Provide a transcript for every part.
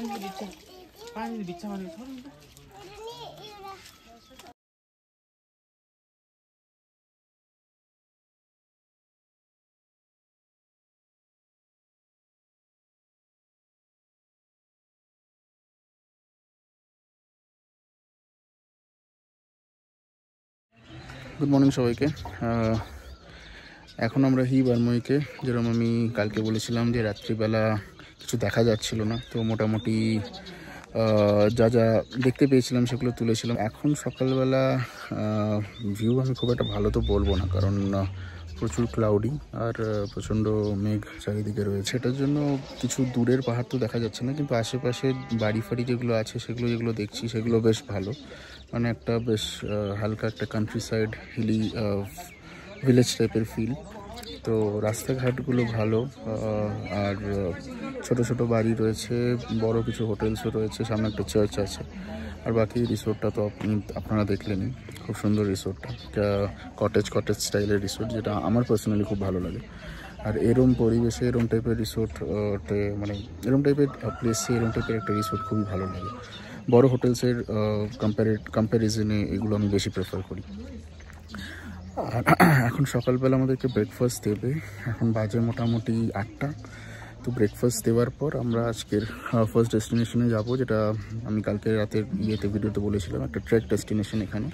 Good morning সবাইকে। এখন আমরা বার্মইকে, যেরকম আমি কালকে বলেছিলাম যে রাত্রিবেলা কিছু দেখা যাচ্ছিল না, তো মোটামুটি যা যা দেখতে পেয়েছিলাম সেগুলো তুলেছিলাম। এখন সকালবেলা ভিউ আমি খুব একটা ভালো তো বলবো না, কারণ প্রচুর ক্লাউডি আর প্রচণ্ড মেঘ চারিদিকে রয়েছে। এটার জন্য কিছু দূরের পাহাড় তো দেখা যাচ্ছে না, কিন্তু আশেপাশে বাড়ি ফাড়ি যেগুলো আছে সেগুলো যেগুলো দেখছি সেগুলো বেশ ভালো। মানে একটা বেশ হালকা একটা কান্ট্রি সাইড হিলি ভিলেজ টাইপের ফিল। তো রাস্তাঘাটগুলো ভালো, আর ছোট ছোট বাড়ি রয়েছে, বড় কিছু হোটেলসও রয়েছে, সামনে একটা চার্চ আছে। আর বাকি রিসোর্টটা তো আপনারা দেখলেনই, খুব সুন্দর রিসোর্টটা, কটেজ স্টাইলের রিসোর্ট, যেটা আমার পার্সোনালি খুব ভালো লাগে। আর এরম পরিবেশে এরম টাইপের রিসোর্টে, মানে এরম টাইপের প্লেসে এরম টাইপের একটা রিসোর্ট খুবই ভালো লাগে। বড় হোটেলসের কম্প্যারিজনে এগুলো আমি বেশি প্রেফার করি। আর এখন সকালবেলা আমাদেরকে ব্রেকফাস্ট দেবে, এখন বাজে মোটামুটি 8টা। তো ব্রেকফাস্ট দেওয়ার পর আমরা আজকের ফার্স্ট ডেস্টিনেশনে যাব, যেটা আমি কালকে রাতের ভিডিওতে বলেছিলাম, একটা ট্রেক ডেস্টিনেশন এখানে।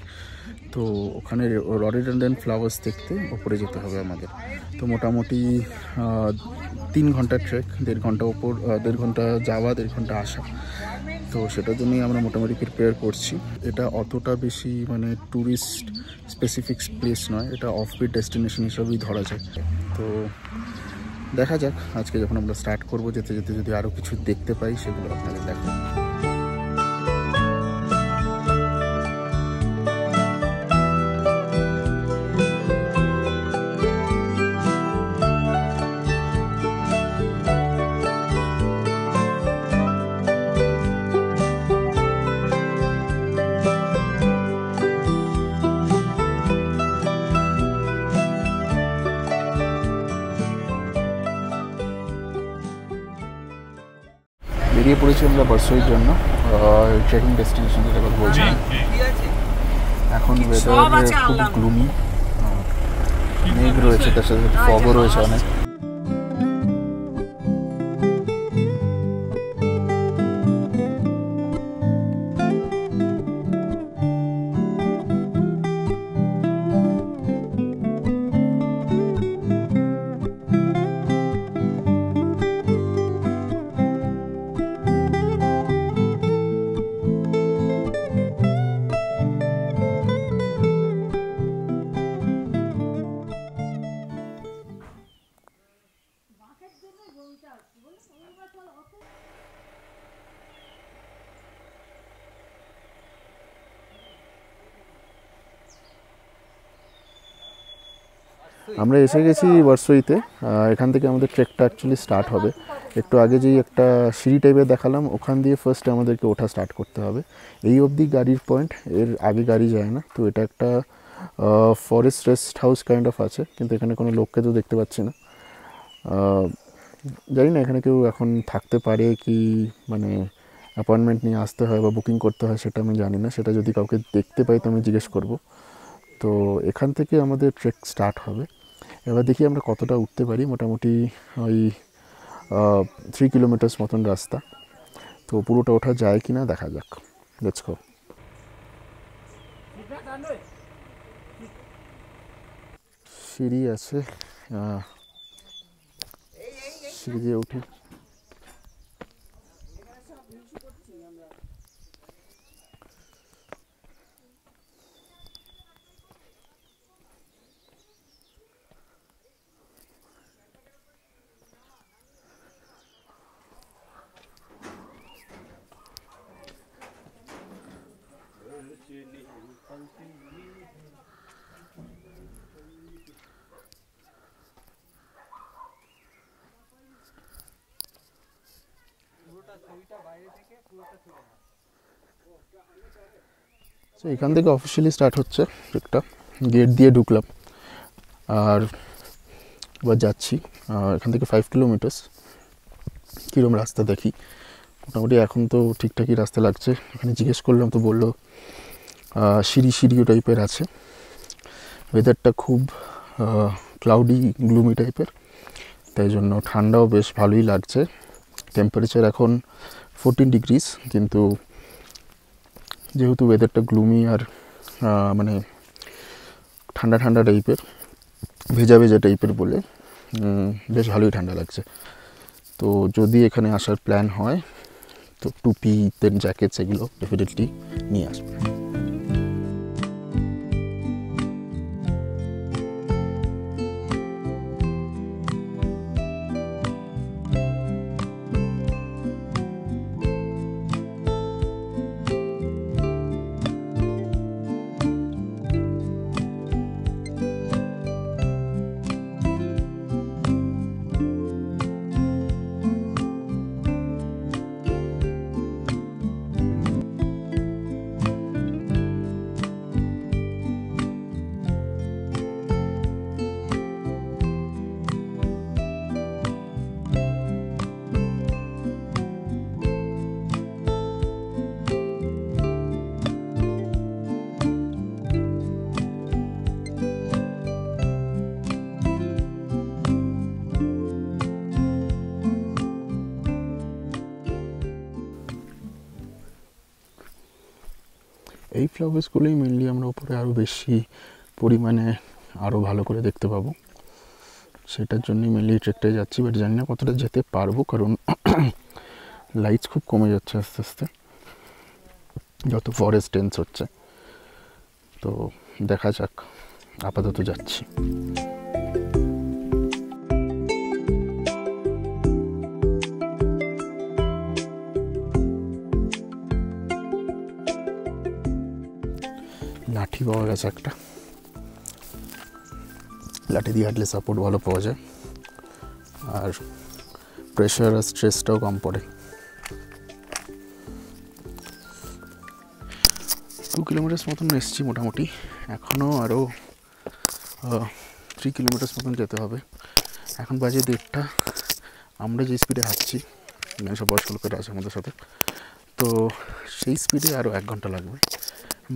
তো ওখানে রডোডেনড্রন ফ্লাওয়ার্স দেখতে ওপরে যেতে হবে আমাদের। তো মোটামুটি 3 ঘন্টার ট্রেক, 1.5 ঘন্টা যাওয়া, 1.5 ঘন্টা আসা। তো সেটার জন্যই আমরা মোটামুটি প্রিপেয়ার করছি। এটা অতটা বেশি মানে ট্যুরিস্ট স্পেসিফিক প্লেস নয়, এটা অফবিট ডেস্টিনেশন হিসাবেই ধরা যায়। তো দেখা যাক আজকে যখন আমরা স্টার্ট করবো, যেতে যেতে যদি আরও কিছু দেখতে পাই সেগুলো আপনাদের দেখো। বেরিয়ে পড়েছি আমরা বার্সইয়ের জন্য, ট্রেকিং ডেস্টিনেশন যেটা কথা বলছি। এখন ওয়েদার খুব গ্লুমি, মেঘ রয়েছে, তার সাথে ফগও রয়েছে অনেক। আমরা এসে গেছি বার্সইতে। এখান থেকে আমাদের ট্রেকটা অ্যাকচুয়ালি স্টার্ট হবে। একটু আগে যেই একটা সিঁড়ি টাইপের দেখালাম, ওখান দিয়ে ফার্স্টে আমাদেরকে ওঠা স্টার্ট করতে হবে। এই অবধি গাড়ির পয়েন্ট, এর আগে গাড়ি যায় না। তো এটা একটা forest rest house kind of আছে, কিন্তু এখানে কোনো লোককে তো দেখতে পাচ্ছি না। জানি না এখানে কেউ এখন থাকতে পারে কি, মানে অ্যাপয়েন্টমেন্ট নিয়ে আসতে হয় বা বুকিং করতে হয় সেটা আমি জানি না। সেটা যদি কাউকে দেখতে পাই তো আমি জিজ্ঞেস করব। তো এখান থেকে আমাদের ট্রেক স্টার্ট হবে। এবার দেখি আমরা কতটা উঠতে পারি। মোটামুটি ওই 3 কিলোমিটার্স মতন রাস্তা। তো পুরোটা ওঠা যায় কি না দেখা যাক। Let's go. সিঁড়ি আছে, সিঁড়ি দিয়ে উঠি। তো এখান থেকে অফিসিয়ালি স্টার্ট হচ্ছে ট্রেকটা। গেট দিয়ে ঢুকলাম আর এবার যাচ্ছি। এখান থেকে 5 কিলোমিটার্স। কীরকম রাস্তা দেখি। মোটামুটি এখন তো ঠিকঠাকই রাস্তা লাগছে। এখানে জিজ্ঞেস করলাম তো বললো সিঁড়িও টাইপের আছে। ওয়েদারটা খুব ক্লাউডি গ্লুমি টাইপের, তাই জন্য ঠান্ডাও বেশ ভালোই লাগছে। টেম্পারেচার এখন 14 ডিগ্রিজ, কিন্তু যেহেতু ওয়েদারটা গ্লুমি আর মানে ঠান্ডা ঠান্ডা টাইপের, ভেজা ভেজা টাইপের বলে বেশ ভালোই ঠান্ডা লাগছে। তো যদি এখানে আসার প্ল্যান হয় তো টুপি দেন জ্যাকেটস এগুলো ডেফিনেটলি নিয়ে আসবে। এই ফ্লাওয়ার্সগুলোই মেনলি আমরা উপরে আরও বেশি পরিমাণে আরও ভালো করে দেখতে পাবো, সেটার জন্যই মেনলি ট্রেকটায় যাচ্ছি। বাট জানি না কতটা যেতে পারবো, কারণ লাইটস খুব কমে যাচ্ছে আস্তে আস্তে যত ফরেস্ট ডেন্স হচ্ছে। তো দেখা যাক, আপাতত যাচ্ছি। লাঠি পাওয়া গেছে একটা, লাঠি দিয়ে হাঁটলে সাপোর্ট ভালো পাওয়া যায় আর প্রেশার আর স্ট্রেসটাও কম পড়ে। 2 কিলোমিটার্স মতন এসেছি মোটামুটি, এখনও আরও 3 কিলোমিটার্স মতন যেতে হবে। এখন বাজে 1:30। আমরা যে স্পিডে হাঁটছি, সব বয়স্ক লোকেরা আছে আমাদের সাথে, তো সেই স্পিডে আরও 1 ঘন্টা লাগবে।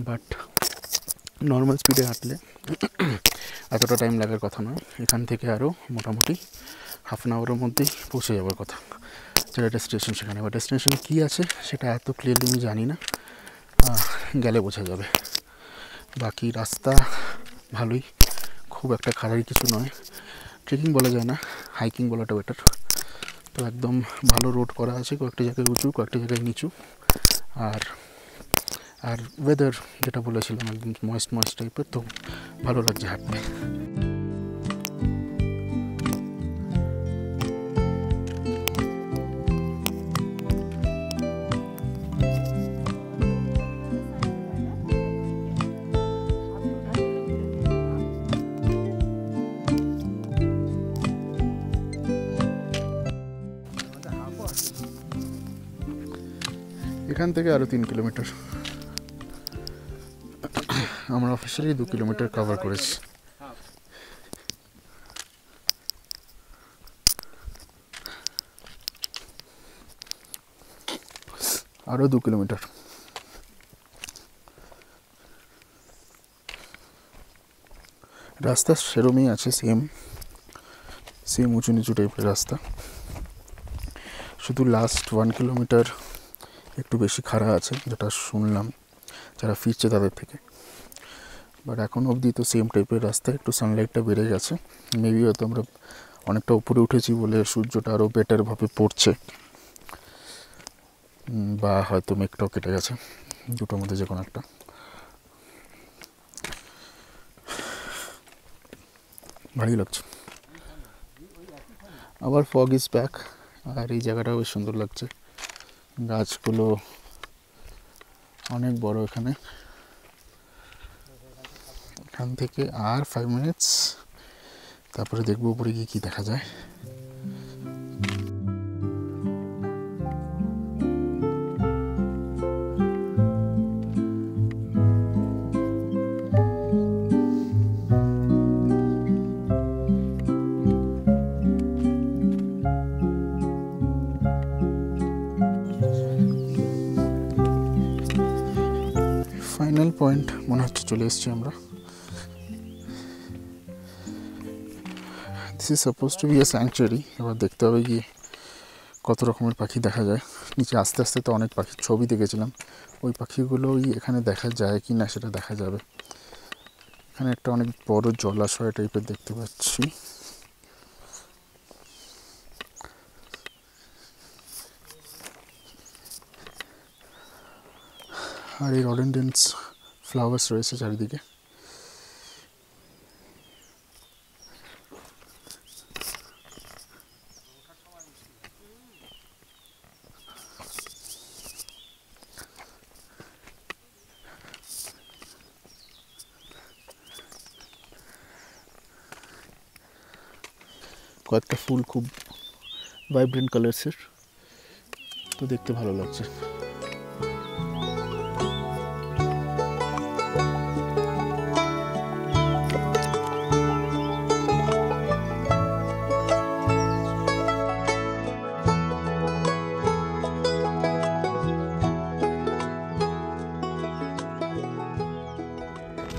বাট নর্মাল স্পিডে হাঁটলে এতটা টাইম লাগার কথা নয়। এখান থেকে আরও মোটামুটি হাফ অ্যান আওয়ারের মধ্যেই পৌঁছে যাওয়ার কথা, যেটা একটা স্টেশন। সেখানে বা ডেস্টিনেশনে কী আছে সেটা এত ক্লিয়ারলি আমি জানি না, গেলে বোঝা যাবে। বাকি রাস্তা ভালোই, খুব একটা খারাপ কিছু নয়। ট্রেকিং বলা যায় না, হাইকিং বলাটা বেটার। তো একদম ভালো রোড করা আছে, কয়েকটা জায়গায় উঁচু, কয়েকটা জায়গায় নিচু। আর ওয়েদার যেটা বলেছিলাম একদম ময়েস্ট টাইপের, তো ভালো লাগছে হাঁটতে। এখান থেকে আরও 3 কিলোমিটার। আমরা অফিসিয়ালি 2 কিলোমিটার কভার করেছি। আরও 2 কিলোমিটার। রাস্তা সেরমই আছে, সেম উঁচু নিচু টাইপের রাস্তা, শুধু লাস্ট 1 কিলোমিটার একটু বেশি খাড়া আছে, যেটা শুনলাম যারা ফিরছে তাদের থেকে। বাট এখন অবধি তো সেম টাইপের রাস্তা, একটু সানলাইটটা বেড়ে গেছে। মেবি হয়তো আমরা অনেকটা উপরে উঠেছি বলে সূর্যটা আরও বেটারভাবে পড়ছে, বা হয়তো মেঘটাও কেটে গেছে, দুটোর মধ্যে যে কোনো একটা। ভালোই লাগছে। আবার ফগ ইজ ব্যাক, আর এই জায়গাটাও বেশ সুন্দর লাগছে। গাছগুলো অনেক বড় এখানে। এখান থেকে আর 5 মিনিটস, তারপরে দেখবো উপরে গিয়ে কী দেখা যায়। ফাইনাল পয়েন্ট মনে হচ্ছে চলে এসেছি আমরা। This is suppose to be a sanctuary. এবার দেখতে হবে গিয়ে কত রকমের পাখি দেখা যায়। নিচে আস্তে আস্তে তো অনেক পাখির ছবি দেখেছিলাম, ওই পাখিগুলোই এখানে দেখা যায় কি না সেটা দেখা যাবে। এখানে একটা অনেক বড় জলাশয় টাইপের দেখতে পাচ্ছি। আর এই রডেনডেন্স ফ্লাওয়ার্স রয়েছে চারিদিকে। কয়েকটা ফুল খুব ভাইব্রেন্ট কালার্সের, তো দেখতে ভালো লাগছে।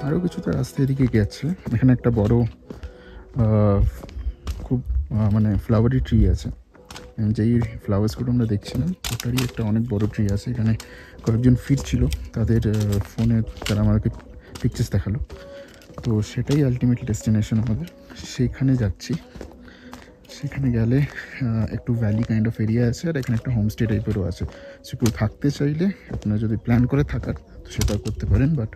আরও কিছুটা রাস্তা এদিকে গেছে। এখানে একটা বড় খুব মানে ফ্লাওয়ারি ট্রি আছে। যেই ফ্লাওয়ার্সগুলো আমরা দেখছিলাম ওটারই একটা অনেক বড় ট্রি আছে। এখানে কয়েকজন ফিরছিল, তাদের ফোনে তারা আমাদেরকে পিকচার্স দেখালো। তো সেটাই আলটিমেট ডেস্টিনেশন আমাদের, সেইখানে যাচ্ছি। সেখানে গেলে একটু ভ্যালি কাইন্ড অফ এরিয়া আছে, আর এখানে একটা হোমস্টে টাইপেরও আছে। সো কেউ থাকতে চাইলে আপনারা যদি প্ল্যান করে থাকার তো সেটাও করতে পারেন। বাট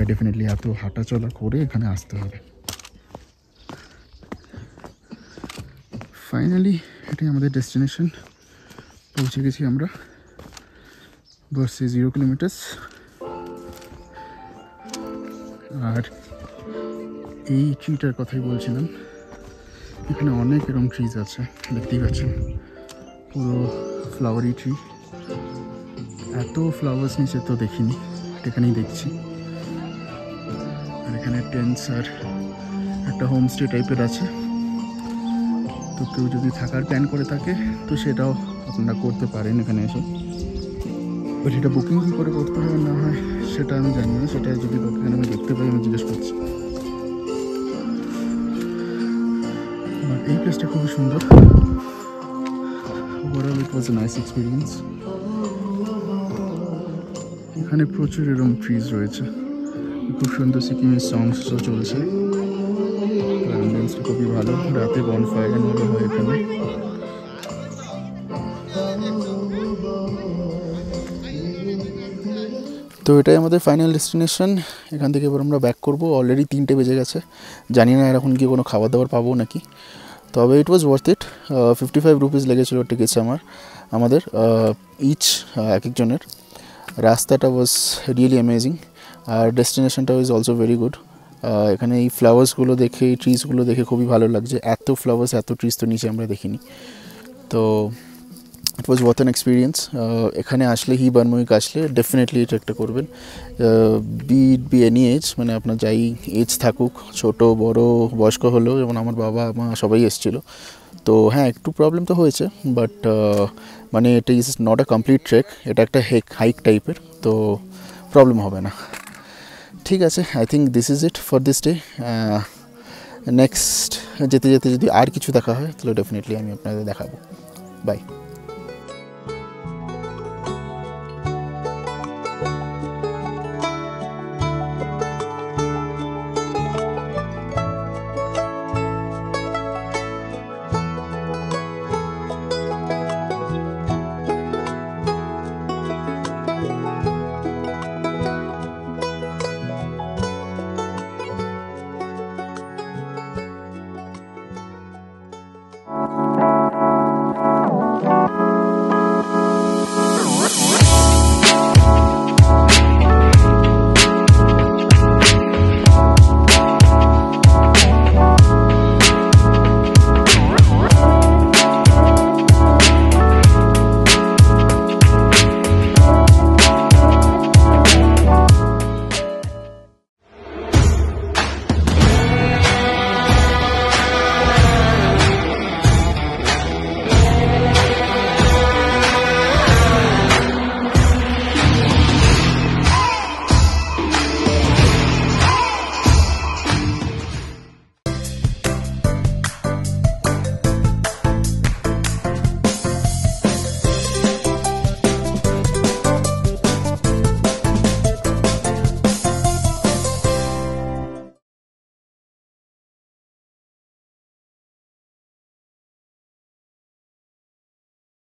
ডেফিনেটলি এত হাঁটা চলা করে এখানে আসতে হবে। ফাইনালি এটাই আমাদের ডেস্টিনেশন, পৌঁছে গেছি আমরা। বাস 0 কিলোমিটার্স। আর এই ট্রিটার কথাই বলছিলাম, এখানে অনেক এরকম ট্রিজ আছে, দেখতেই পাচ্ছেন পুরো ফ্লাওয়ারি ট্রি। এত ফ্লাওয়ার্স নিচে তো দেখিনি, এখানেই দেখছি। আর এখানে টেন্টস আর একটা হোমস্টে টাইপের আছে। তো কেউ যদি থাকার প্ল্যান করে থাকে তো সেটাও আপনারা করতে পারেন এখানে এসে। বাট এটা বুকিং কী করে করতে হয় না হয় সেটা আমি জানি না, সেটা যদি এখানে আমি দেখতে পাই আমি জিজ্ঞেস করছি। বাট এই প্লেসটা খুবই সুন্দর। Overall it was a nice experience. এখানে প্রচুর এরকম ট্রিজ রয়েছে, খুব সুন্দর সিকিমের সংসও চলছে। অ্যাম্বিয়েন্সটা খুবই ভালো, রাতে বনফায়ার হয় এখানে। তো এটাই আমাদের ফাইনাল ডেস্টিনেশন। এখান থেকে এবার আমরা ব্যাক করবো। অলরেডি 3টে বেজে গেছে, জানি না এখন কি কোনো খাবার দাবার পাবো নাকি। তবে it was worth it. 55 rupees লেগেছিলো টিকিটস আমাদের ইচ এক একজনের। রাস্তাটা ওয়াজ রিয়েলি অ্যামেজিং, আর ডেস্টিনেশনটা ওয়াজ অলসো ভেরি গুড। এখানে এই ফ্লাওয়ার্সগুলো দেখে, এই ট্রিজগুলো দেখে খুবই ভালো লাগছে। এত ফ্লাওয়ার্স, এত ট্রিজ তো নিচে আমরা দেখিনি। তো ইট ওয়াজ ওয়ার্থ অ্যান এক্সপিরিয়েন্স। এখানে আসলে হিবারময়িক আসলে ডেফিনেটলি এটা একটা করবেন। বি এনি এজ, মানে আপনার যাই এজ থাকুক, ছোট বড় বয়স্ক হলেও, যেমন আমার বাবা মা সবাই এসেছিলো। তো হ্যাঁ, একটু প্রবলেম তো হয়েছে, বাট মানে এটা is not a complete trek, এটা একটা হাইক টাইপের, তো প্রবলেম হবে না। ঠিক আছে, I think this is it for this day. Next যেতে যেতে যদি আর কিছু দেখা হয় তাহলে ডেফিনেটলি আমি আপনাদের দেখাবো। বাই।